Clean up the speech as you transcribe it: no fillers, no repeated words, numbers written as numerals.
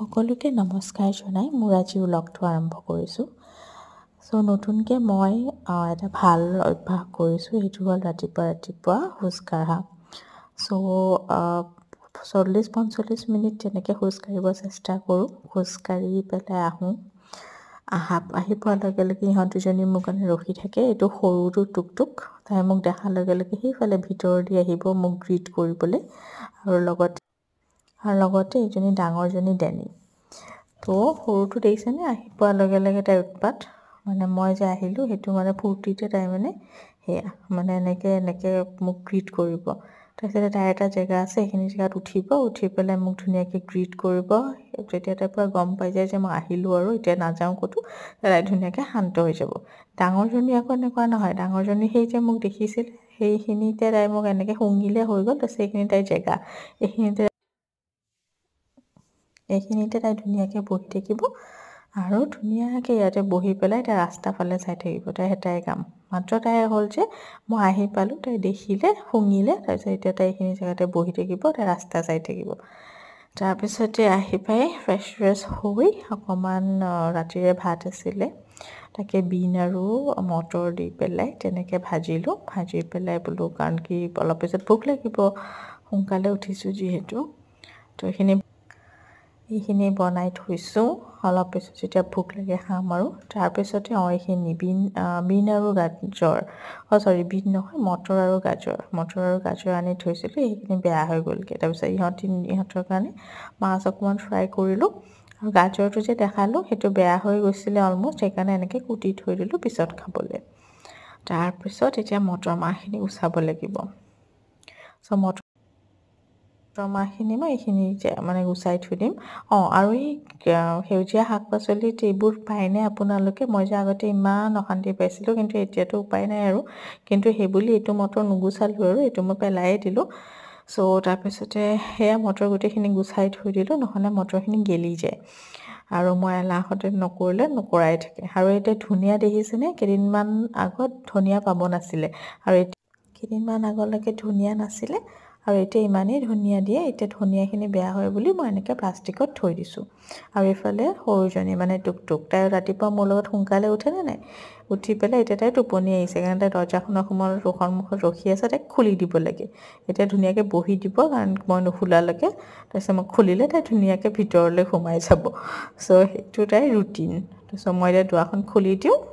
সকলোকে নমস্কাৰ জনাই মোৰ আজি ব্লগটো আৰম্ভ কৰিছোঁ। নতুনকৈ মই এটা ভাল অভ্যাস কৰিছোঁ, সেইটো হ'ল ৰাতিপুৱা খোজ কাঢ়া। 40-45 মিনিট তেনেকৈ খোজ কাঢ়িব চেষ্টা কৰোঁ। খোজ কাঢ়ি পেলাই আহি পোৱাৰ লগে লগে ইহঁত দুজনী মোৰ কাৰণে ৰখি থাকে। এইটো সৰুটো টুকটুক, তাই মোক দেখাৰ লগে লগে সেইফালে ভিতৰেদি আহিব মোক গ্ৰীট কৰিবলৈ, আৰু লগতে এইজনী ডাঙৰজনী ডেনি। সৰুটো দেখিছেনে, আহি পোৱাৰ লগে লগে তাইৰ উৎপাত, মানে মই যে আহিলোঁ সেইটো মানে ফূৰ্তিতে তাই মানে সেয়া মানে এনেকৈ মোক গ্ৰীট কৰিব। তাৰপিছতে তাইৰ এটা জেগা আছে, সেইখিনি জেগাত উঠি পেলাই মোক ধুনীয়াকৈ গ্ৰীট কৰিব। যেতিয়া তাই পূৰা গম পাই যায় যে মই আহিলোঁ আৰু এতিয়া নাযাওঁ ক'তো, তাই ধুনীয়াকৈ শান্ত হৈ যাব। ডাঙৰজনী আকৌ এনেকুৱা নহয়, ডাঙৰজনী সেই যে মোক দেখিছিল সেইখিনিতে তাই মোক এনেকৈ শুঙিলে হৈ গ'ল। তাৰপিছত এইখিনি তাইৰ জেগা, এইখিনিতে তাই ধুনীয়াকৈ বহি থাকিব, আৰু ধুনীয়াকৈ ইয়াতে বহি পেলাই তাই ৰাস্তাৰ ফালে চাই থাকিব। তাইৰ কাম মাত্ৰ তাই হ'ল যে মই আহি পালোঁ, তাই দেখিলে শুঙিলে, তাৰপিছত এতিয়া তাই এইখিনি জেগাতে বহি থাকিব, তাই ৰাস্তা চাই থাকিব। তাৰপিছতে আহি পাই ফ্ৰেছ হৈ অকণমান ৰাতিৰে ভাত আছিলে, তাকে বিন আৰু মটৰ দি পেলাই তেনেকৈ ভাজিলোঁ। ভাজি পেলাই বোলো, কাৰণ কি অলপ পিছত ভোক লাগিব, সোনকালে উঠিছোঁ যিহেতু। এইখিনি বনাই থৈছোঁ, অলপ পিছত যেতিয়া ভোক লাগে খাম আৰু। তাৰপিছতে এইখিনি বিন আৰু গাজৰ, বিন নহয়, মটৰ আৰু গাজৰ আনি থৈছিলোঁ, সেইখিনি বেয়া হৈ গ'লগৈ। তাৰপিছত ইহঁতৰ কাৰণে মাছ অকণমান ফ্ৰাই কৰিলোঁ, আৰু গাজৰটো যে দেখালোঁ সেইটো বেয়া হৈ গৈছিলে অলম'ষ্ট, সেইকাৰণে এনেকৈ কুটি থৈ দিলোঁ পিছত খাবলৈ। তাৰপিছত এতিয়া মটৰ মাহখিনি গুচাব লাগিব। মটৰ মাহখিনি মই এইখিনি মানে গুচাই থৈ দিম। আৰু এই সেউজীয়া শাক পাচলিত এইবোৰ পায়নে আপোনালোকে? মই যে আগতে ইমান অশান্তি পাইছিলোঁ, কিন্তু এতিয়াতো উপায় নাই আৰু। কিন্তু সেইবুলি এইটো মটৰ নুগুচালোঁ আৰু, এইটো মই পেলাইয়ে দিলোঁ। তাৰপিছতে সেয়া মটৰ গোটেইখিনি গুচাই থৈ দিলোঁ, নহ'লে মটৰখিনি গেলি যায়, আৰু মই এলাহতে নকৰাই থাকে। আৰু এতিয়া ধনিয়া দেখিছেনে, কেইদিনমান আগত ধনিয়া পাব নাছিলে, আৰু কেইদিনমান আগলৈকে ধনিয়া নাছিলে, আৰু এতিয়া ইমানেই ধনিয়া দিয়ে। এতিয়া ধনিয়াখিনি বেয়া হয় বুলি মই এনেকৈ প্লাষ্টিকত থৈ দিছোঁ। আৰু এইফালে সৰুজনী মানে টুকটুক, তাই ৰাতিপুৱা মোৰ লগত সোনকালে উঠেনে নাই, উঠি পেলাই এতিয়া তাই টোপনি আহিছে কাৰণে তাই দৰ্জাখনৰ সন্মুখত ৰখি আছে, তাইক খুলি দিব লাগে। এতিয়া ধুনীয়াকৈ বহি দিব, কাৰণ মই নুখুলালৈকে। তাৰপিছত মই খুলিলে তাই ধুনীয়াকৈ ভিতৰলৈ সোমাই যাব। সেইটো তাইৰ ৰুটিন। তাৰপিছত মই এতিয়া দুৱাৰখন খুলি দিওঁ।